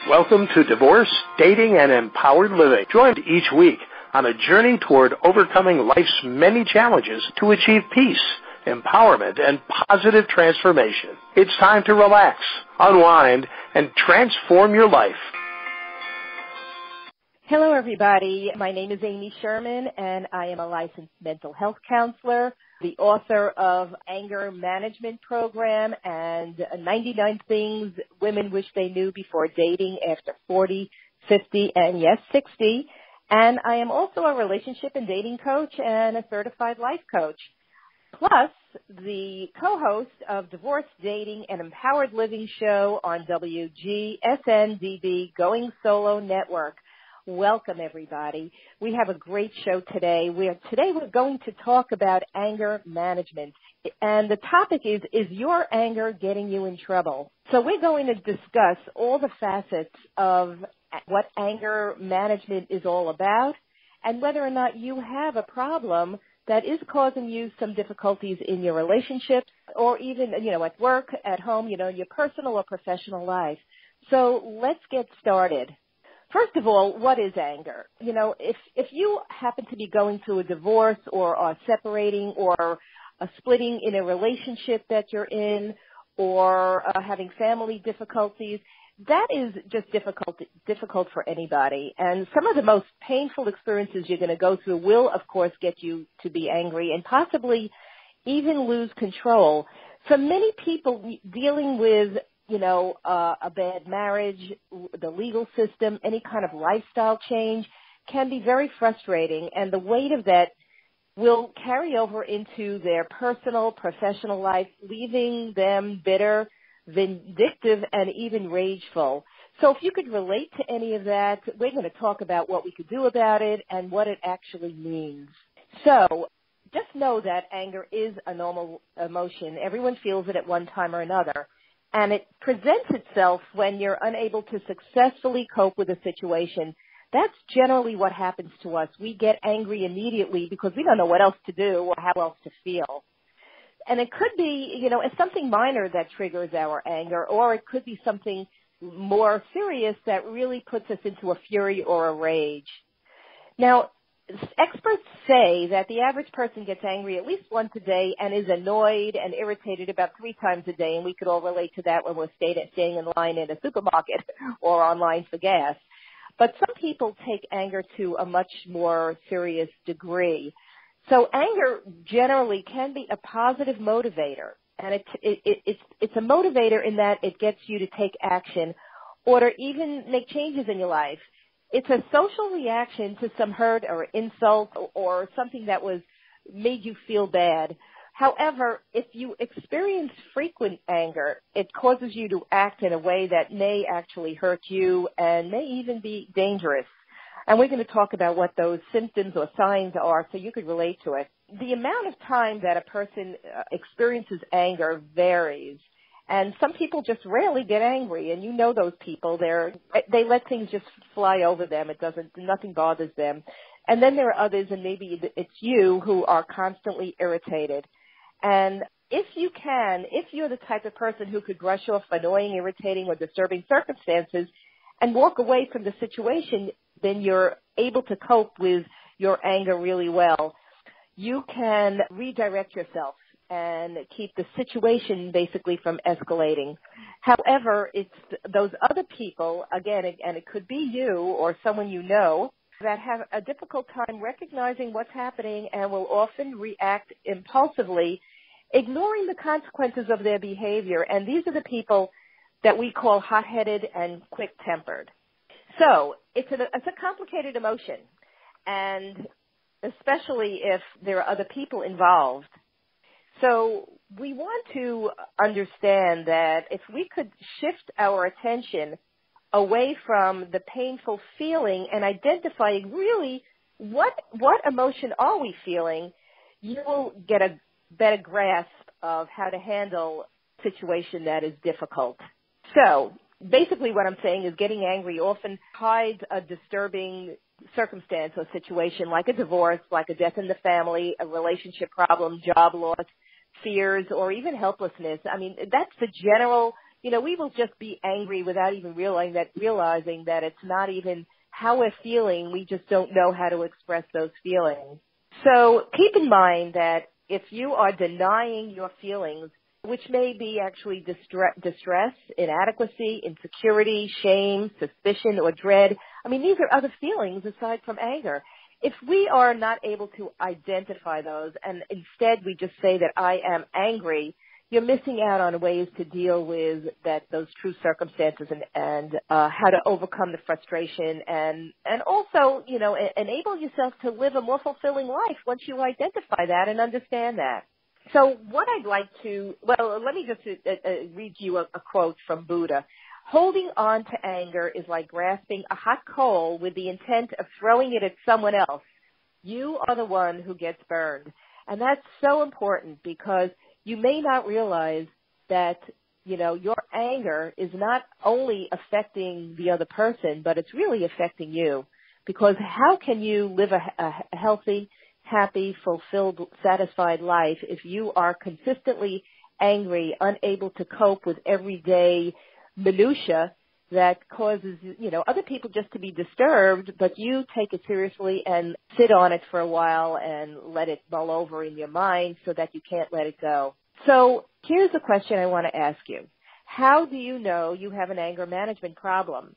Welcome to Divorce, Dating, and Empowered Living. Join each week on a journey toward overcoming life's many challenges to achieve peace, empowerment, and positive transformation. It's time to relax, unwind, and transform your life. Hello, everybody. My name is Amy Sherman, and I am a licensed mental health counselor, the author of Anger Management Program and 99 Things Women Wish They Knew Before Dating After 40, 50, and yes, 60. And I am also a relationship and dating coach and a certified life coach. Plus, the co-host of Divorce, Dating, and Empowered Living show on WGSN-DB Going Solo Network. Welcome, everybody. We have a great show today. Today we're going to talk about anger management. And the topic is your anger getting you in trouble? So we're going to discuss all the facets of what anger management is all about and whether or not you have a problem that is causing you some difficulties in your relationships or even, at work, at home, your personal or professional life. So let's get started. First of all, what is anger? If you happen to be going through a divorce or are separating or splitting in a relationship that you're in or having family difficulties, that is just difficult for anybody. And some of the most painful experiences you're going to go through will, of course, get you to be angry and possibly even lose control. For many people dealing with a bad marriage, the legal system, any kind of lifestyle change can be very frustrating, and the weight of that will carry over into their personal, professional life, leaving them bitter, vindictive, and even rageful. So if you could relate to any of that, we're going to talk about what we could do about it and what it actually means. So just know that anger is a normal emotion. Everyone feels it at one time or another. And it presents itself when you're unable to successfully cope with a situation. That's generally what happens to us. We get angry immediately because we don't know what else to do or how else to feel. And it could be, it's something minor that triggers our anger, or it could be something more serious that really puts us into a fury or a rage. Now, experts say that the average person gets angry at least once a day and is annoyed and irritated about 3 times a day, and we could all relate to that when we're staying in line in a supermarket or online for gas. But some people take anger to a much more serious degree. So anger generally can be a positive motivator, and it's a motivator in that it gets you to take action or to even make changes in your life. It's a social reaction to some hurt or insult or something that made you feel bad. However, if you experience frequent anger, it causes you to act in a way that may actually hurt you and may even be dangerous. And we're going to talk about what those symptoms or signs are so you could relate to it. The amount of time that a person experiences anger varies. And some people just rarely get angry, and those people. They let things just fly over them. Nothing bothers them. And then there are others, and maybe it's you, who are constantly irritated. And if you're the type of person who could brush off annoying, irritating, or disturbing circumstances and walk away from the situation, then you're able to cope with your anger really well. You can redirect yourself and keep the situation basically from escalating. However, it's those other people, again, and it could be you or someone that have a difficult time recognizing what's happening and will often react impulsively, ignoring the consequences of their behavior. And these are the people that we call hot-headed and quick-tempered. So it's a complicated emotion, and especially if there are other people involved. So we want to understand that if we could shift our attention away from the painful feeling and identifying really what emotion are we feeling, you will get a better grasp of how to handle a situation that is difficult. So basically what I'm saying is getting angry often hides a disturbing circumstance or situation like a divorce, like a death in the family, a relationship problem, job loss, fears, or even helplessness. I mean, that's the general we will just be angry without even realizing that it's not even how we're feeling. We just don't know how to express those feelings. So keep in mind that if you are denying your feelings, which may be actually distress, inadequacy, insecurity, shame, suspicion, or dread. These are other feelings aside from anger. If we are not able to identify those and instead we just say that I am angry, you're missing out on ways to deal with those true circumstances and how to overcome the frustration and also, enable yourself to live a more fulfilling life once you identify that and understand that. So what I'd like to, let me just read you a quote from Buddha. Holding on to anger is like grasping a hot coal with the intent of throwing it at someone else. You are the one who gets burned. And that's so important because you may not realize that, your anger is not only affecting the other person, but it's really affecting you. Because how can you live a healthy, happy, fulfilled, satisfied life if you are consistently angry, unable to cope with everyday minutia that causes, other people just to be disturbed, but you take it seriously and sit on it for a while and let it mull over in your mind so that you can't let it go. So here's a question I want to ask you. How do you know you have an anger management problem?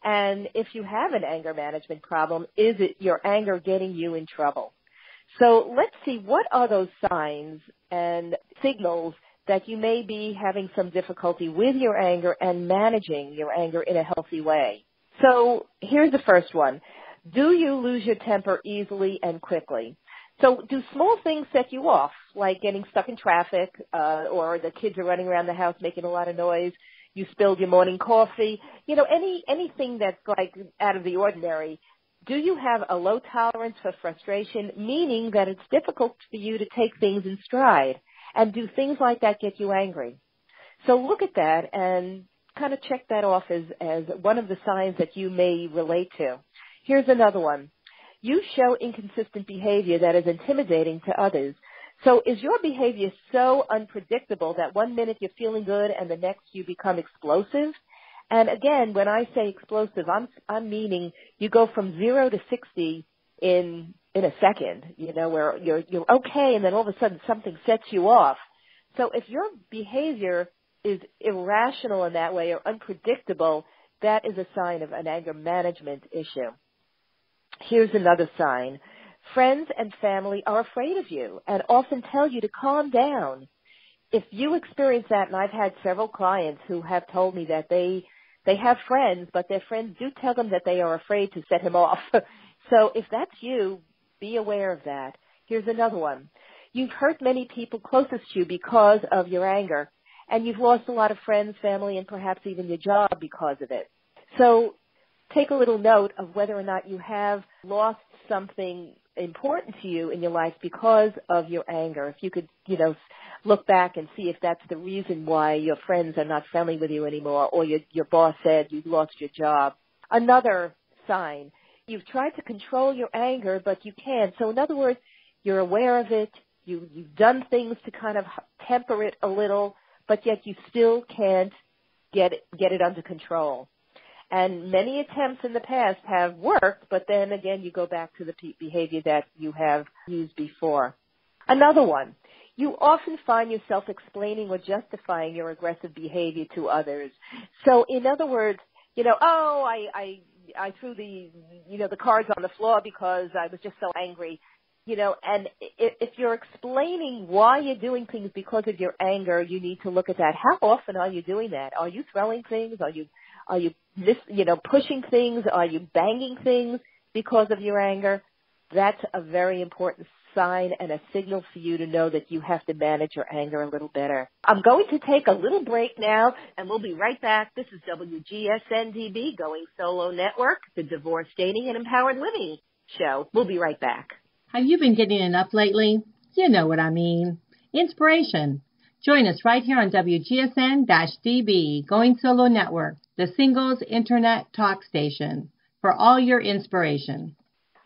And if you have an anger management problem, is it your anger getting you in trouble? So let's see, what are those signs and signals that you may be having some difficulty with your anger and managing your anger in a healthy way? So here's the first one. Do you lose your temper easily and quickly? So do small things set you off, like getting stuck in traffic, or the kids are running around the house making a lot of noise, you spilled your morning coffee, anything that's like out of the ordinary? Do you have a low tolerance for frustration, meaning that it's difficult for you to take things in stride? And do things like that get you angry? So look at that and kind of check that off as one of the signs that you may relate to. Here's another one. You show inconsistent behavior that is intimidating to others. So is your behavior so unpredictable that one minute you're feeling good and the next you become explosive? And again, when I say explosive, I'm meaning you go from 0 to 60 in a second, where you're okay and then all of a sudden something sets you off. So if your behavior is irrational in that way or unpredictable, that is a sign of an anger management issue. Here's another sign. Friends and family are afraid of you and often tell you to calm down. If you experience that, and I've had several clients who have told me that they have friends, but their friends do tell them that they are afraid to set him off. So if that's you, be aware of that. Here's another one. You've hurt many people closest to you because of your anger, and you've lost a lot of friends, family, and perhaps even your job because of it. So take a little note of whether or not you have lost something important to you in your life because of your anger. If you could, look back and see if that's the reason why your friends are not friendly with you anymore, or your boss said you lost your job. Another sign, you've tried to control your anger, but you can't. So in other words, you're aware of it, you've done things to kind of temper it a little, but yet you still can't get it under control. And many attempts in the past have worked, but then again, you go back to the behavior that you have used before. Another one, you often find yourself explaining or justifying your aggressive behavior to others. So in other words, I threw the cards on the floor because I was just so angry. And if you're explaining why you're doing things because of your anger, you need to look at that. How often are you doing that? Are you throwing things? Are you pushing things? Are you banging things because of your anger? That's a very important sign and a signal for you to know that you have to manage your anger a little better. I'm going to take a little break now, and we'll be right back. This is WGSN-DB Going Solo Network, the Divorce, Dating, and Empowered Living show. We'll be right back. Have you been getting enough lately? You know what I mean. Inspiration. Join us right here on WGSN-DB Going Solo Network, the singles internet talk station, for all your inspiration.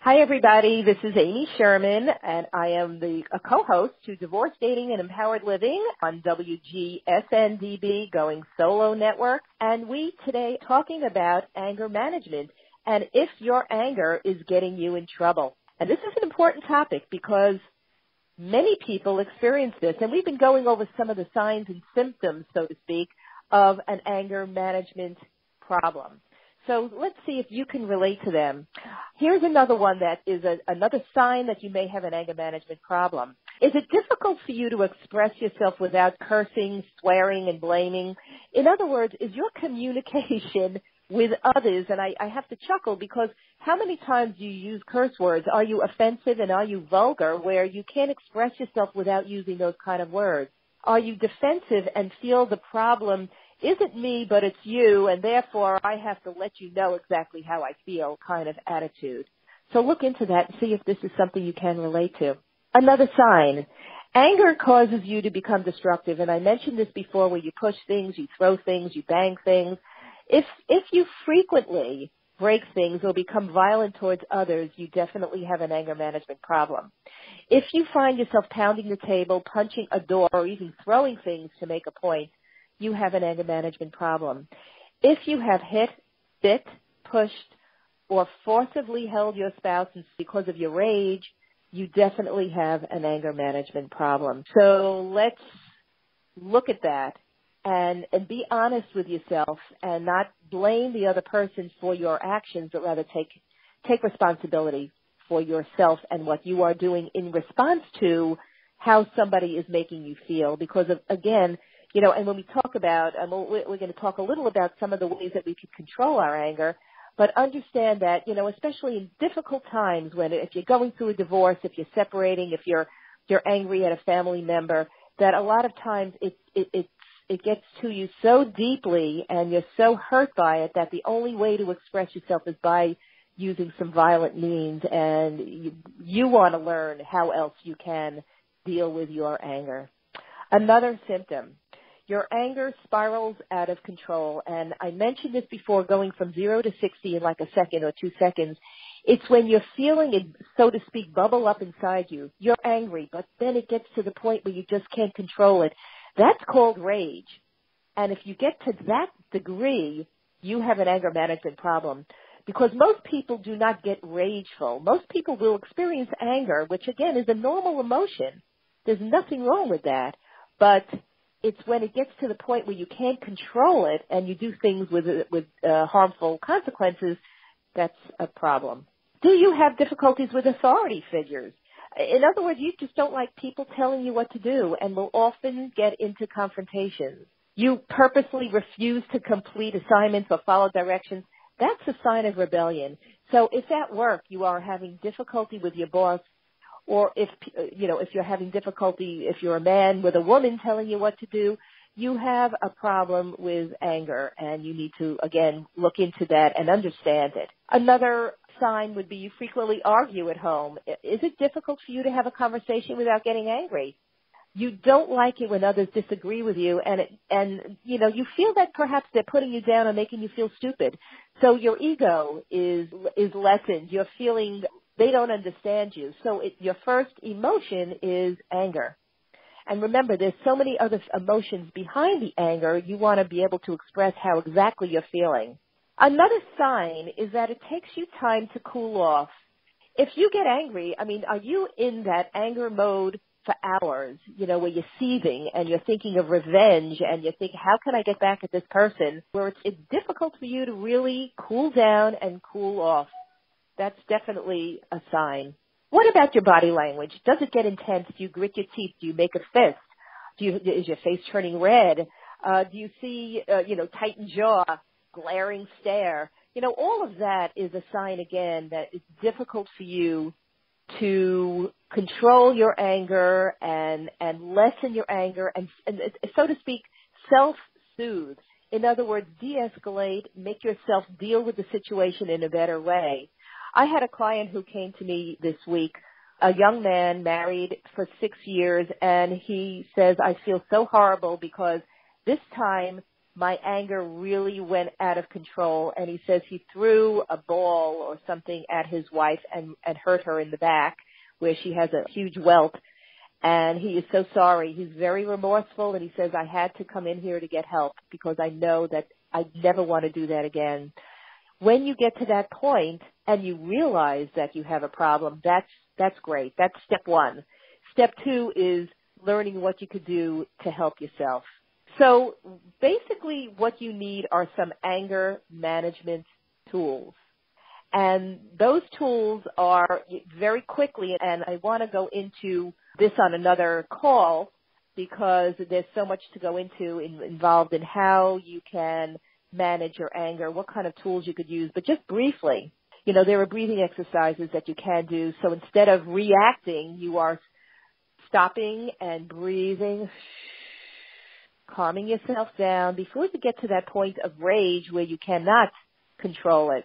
Hi, everybody. This is Amy Sherman, and I am a co-host to Divorce, Dating, and Empowered Living on WGSN-DB Going Solo Network. And we today are talking about anger management and if your anger is getting you in trouble. And this is an important topic because many people experience this, and we've been going over some of the signs and symptoms, so to speak, of an anger management problem. So let's see if you can relate to them. Here's another one that is another sign that you may have an anger management problem. Is it difficult for you to express yourself without cursing, swearing, and blaming? In other words, is your communication with others, and I have to chuckle because how many times do you use curse words? Are you offensive and are you vulgar where you can't express yourself without using those kind of words? Are you defensive and feel the problem isn't me, but it's you, and therefore I have to let you know exactly how I feel kind of attitude? So look into that and see if this is something you can relate to. Another sign, anger causes you to become destructive, and I mentioned this before where you push things, you throw things, you bang things. If you frequently break things or become violent towards others, you definitely have an anger management problem. If you find yourself pounding the table, punching a door, or even throwing things to make a point, you have an anger management problem. If you have hit, bit, pushed, or forcibly held your spouse because of your rage, you definitely have an anger management problem. So let's look at that and be honest with yourself and not blame the other person for your actions, but rather take responsibility for yourself and what you are doing in response to how somebody is making you feel. Because again, and when we talk about, we're going to talk a little about some of the ways that we can control our anger, but understand that, especially in difficult times if you're going through a divorce, if you're separating, if you're angry at a family member, that a lot of times it gets to you so deeply and you're so hurt by it that the only way to express yourself is by using some violent means, and you want to learn how else you can deal with your anger. Another symptom. Your anger spirals out of control, and I mentioned this before, going from 0 to 60 in like a second or 2 seconds. It's when you're feeling it, so to speak, bubble up inside you. You're angry, but then it gets to the point where you just can't control it. That's called rage. And if you get to that degree, you have an anger management problem. Because most people do not get rageful. Most people will experience anger, which again is a normal emotion. There's nothing wrong with that. But it's when it gets to the point where you can't control it and you do things with harmful consequences, that's a problem. Do you have difficulties with authority figures? In other words, you just don't like people telling you what to do and will often get into confrontations. You purposely refuse to complete assignments or follow directions. That's a sign of rebellion. So if at work you are having difficulty with your boss, or if you're having difficulty, if you're a man with a woman telling you what to do, you have a problem with anger, and you need to, again, look into that and understand it. Another sign would be you frequently argue at home. Is it difficult for you to have a conversation without getting angry? You don't like it when others disagree with you, and you feel that perhaps they're putting you down or making you feel stupid. So your ego is lessened. You're feeling they don't understand you. So your first emotion is anger. And remember, there's so many other emotions behind the anger. You want to be able to express how exactly you're feeling. Another sign is that it takes you time to cool off. If you get angry, are you in that anger mode for hours, where you're seething and you're thinking of revenge and you think, how can I get back at this person? Where it's difficult for you to really cool down and cool off. That's definitely a sign. What about your body language? Does it get intense? Do you grit your teeth? Do you make a fist? Is your face turning red? Do you see, tightened jaw, glaring stare? All of that is a sign, again, that it's difficult for you to control your anger and lessen your anger and, so to speak, self-soothe. In other words, de-escalate, make yourself deal with the situation in a better way. I had a client who came to me this week, a young man married for 6 years, and he says, I feel so horrible because this time my anger really went out of control. And he says he threw a ball or something at his wife and hurt her in the back where she has a huge welt. And he is so sorry. He's very remorseful, and he says, I had to come in here to get help because I know that I never want to do that again. When you get to that point and you realize that you have a problem, that's great. That's step one. Step two is learning what you could do to help yourself. So basically what you need are some anger management tools. And those tools are very quickly, and I want to go into this on another call because there's so much to go into involved in how you can manage your anger, what kind of tools you could use. But just briefly, there are breathing exercises that you can do. So instead of reacting, you are stopping and breathing, calming yourself down before you get to that point of rage where you cannot control it.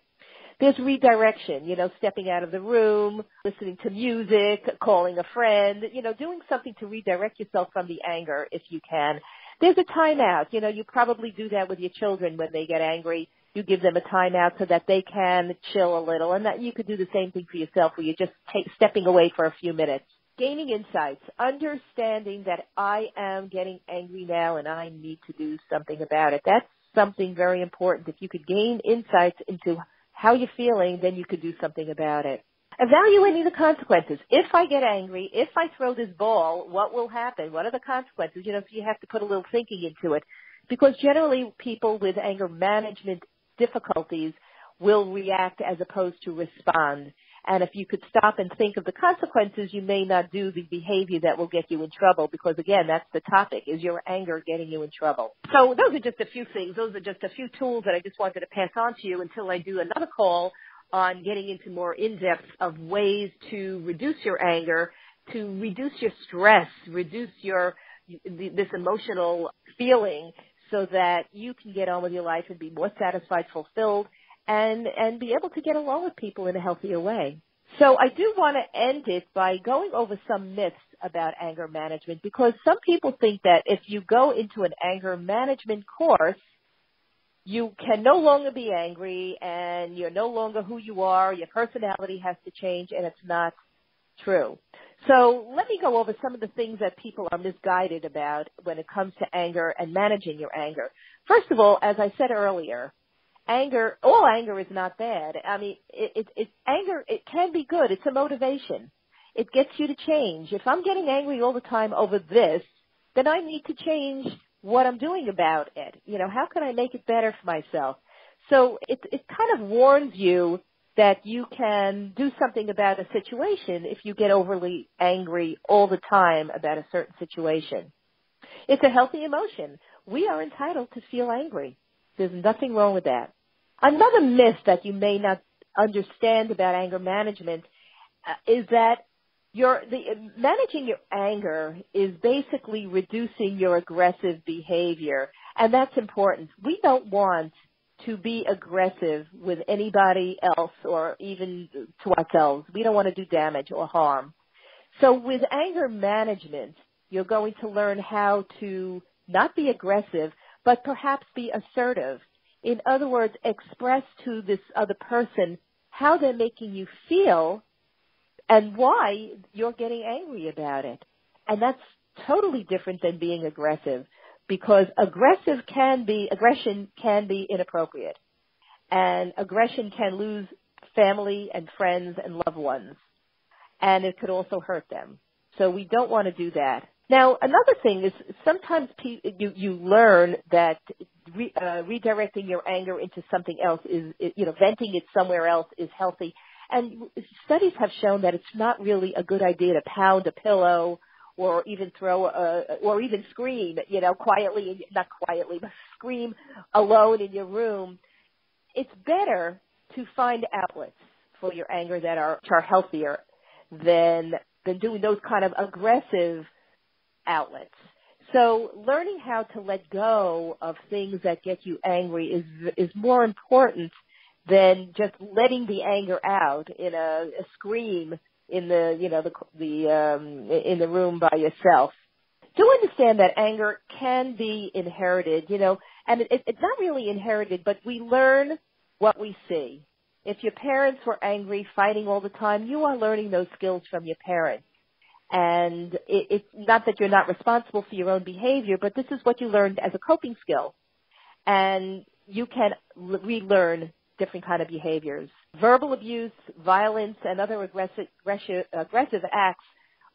There's redirection, stepping out of the room, listening to music, calling a friend, doing something to redirect yourself from the anger if you can. There's a timeout. You probably do that with your children when they get angry. You give them a timeout so that they can chill a little, and that you could do the same thing for yourself where you're just stepping away for a few minutes. Gaining insights, understanding that I am getting angry now and I need to do something about it. That's something very important. If you could gain insights into how you're feeling, then you could do something about it. Evaluating the consequences. If I get angry, if I throw this ball, what will happen? What are the consequences? You have to put a little thinking into it. Because generally people with anger management difficulties will react as opposed to respond. And if you could stop and think of the consequences, you may not do the behavior that will get you in trouble because, again, that's the topic. Is your anger getting you in trouble? So those are just a few things. Those are just a few tools that I just wanted to pass on to you until I do another call on getting into more in-depth of ways to reduce your anger, to reduce your stress, reduce this emotional feeling so that you can get on with your life and be more satisfied, fulfilled, and be able to get along with people in a healthier way. So I do want to end it by going over some myths about anger management because some people think that if you go into an anger management course, you can no longer be angry and you're no longer who you are, your personality has to change, and it's not true. So let me go over some of the things that people are misguided about when it comes to anger and managing your anger. First of all, as I said earlier, all anger is not bad. I mean, anger, it can be good. It's a motivation. It gets you to change. If I'm getting angry all the time over this, then I need to change what I'm doing about it. How can I make it better for myself? So it kind of warns you that you can do something about a situation if you get overly angry all the time about a certain situation. It's a healthy emotion. We are entitled to feel angry. There's nothing wrong with that. Another myth that you may not understand about anger management is that managing your anger is basically reducing your aggressive behavior, and that's important. We don't want to be aggressive with anybody else or even to ourselves. We don't want to do damage or harm. So with anger management, you're going to learn how to not be aggressive, but perhaps be assertive. In other words, express to this other person how they're making you feel and why you're getting angry about it. And that's totally different than being aggressive because aggression can be inappropriate. And aggression can lose family and friends and loved ones. And it could also hurt them. So we don't want to do that. Now, another thing is sometimes you learn that redirecting your anger into something else is, venting it somewhere else is healthy. And studies have shown that it's not really a good idea to pound a pillow or even or even scream, quietly, not quietly, but scream alone in your room. It's better to find outlets for your anger that are healthier than doing those kind of aggressive outlets. So learning how to let go of things that get you angry is more important than just letting the anger out in a scream in the room by yourself. Do understand that anger can be inherited. And it's not really inherited, but we learn what we see. If your parents were angry, fighting all the time, you are learning those skills from your parents. And it's not that you're not responsible for your own behavior, but this is what you learned as a coping skill. And you can relearn different kind of behaviors. Verbal abuse, violence, and other aggressive acts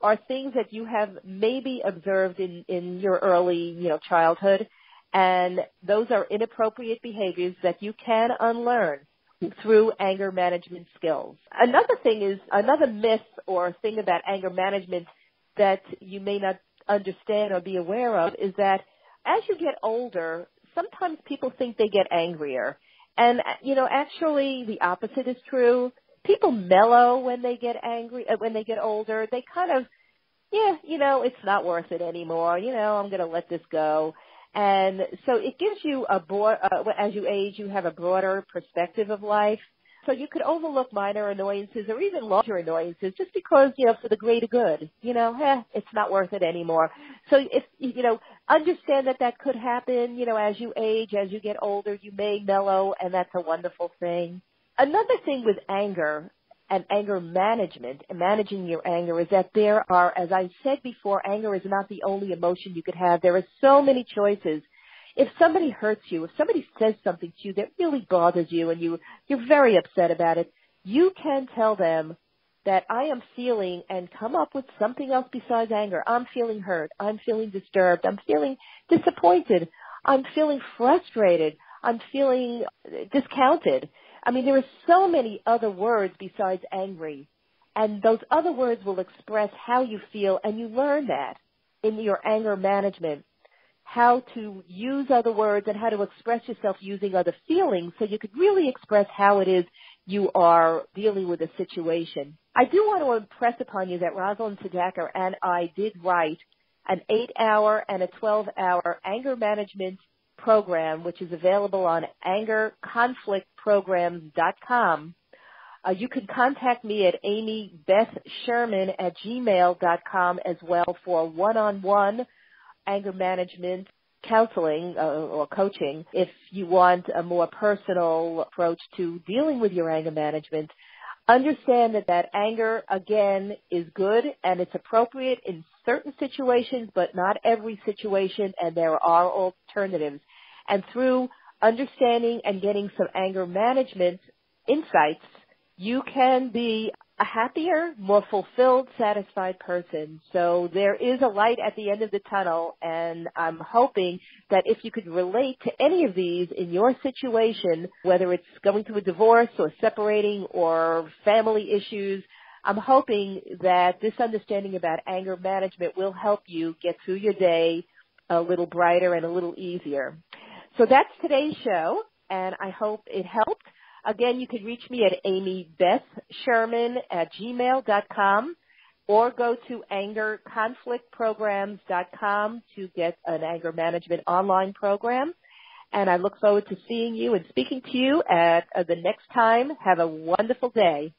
are things that you have maybe observed in your early, childhood, and those are inappropriate behaviors that you can unlearn through anger management skills. Another myth or thing about anger management that you may not understand or be aware of is that as you get older, sometimes people think they get angrier. And, actually the opposite is true. People mellow when they get angry, when they get older. They kind of, it's not worth it anymore. I'm going to let this go. And so it gives you as you age, you have a broader perspective of life. So you could overlook minor annoyances or even larger annoyances just because, for the greater good, it's not worth it anymore. So if, understand that could happen, as you age, as you get older, you may mellow, and that's a wonderful thing. Another thing with anger and anger management and managing your anger is that there are, as I said before, anger is not the only emotion you could have. There are so many choices. If somebody hurts you, if somebody says something to you that really bothers you and you're very upset about it, you can tell them that I am feeling and come up with something else besides anger. I'm feeling hurt. I'm feeling disturbed. I'm feeling disappointed. I'm feeling frustrated. I'm feeling discounted. I mean, there are so many other words besides angry, and those other words will express how you feel, and you learn that in your anger management, how to use other words and how to express yourself using other feelings so you could really express how it is you are dealing with a situation. I do want to impress upon you that Rosalind Sedaka and I did write an 8-hour and a 12-hour anger management program, which is available on angerconflictprograms.com. You can contact me at amybethsherman@gmail.com as well for one-on-one anger management counseling or coaching if you want a more personal approach to dealing with your anger management. Understand that anger, again, is good and it's appropriate in certain situations, but not every situation, and there are alternatives. And through understanding and getting some anger management insights, you can be a happier, more fulfilled, satisfied person. So there is a light at the end of the tunnel, and I'm hoping that if you could relate to any of these in your situation, whether it's going through a divorce or separating or family issues, I'm hoping that this understanding about anger management will help you get through your day a little brighter and a little easier. So that's today's show, and I hope it helped. Again, you can reach me at amybethsherman@gmail.com or go to angerconflictprograms.com to get an anger management online program. And I look forward to seeing you and speaking to you at the next time. Have a wonderful day.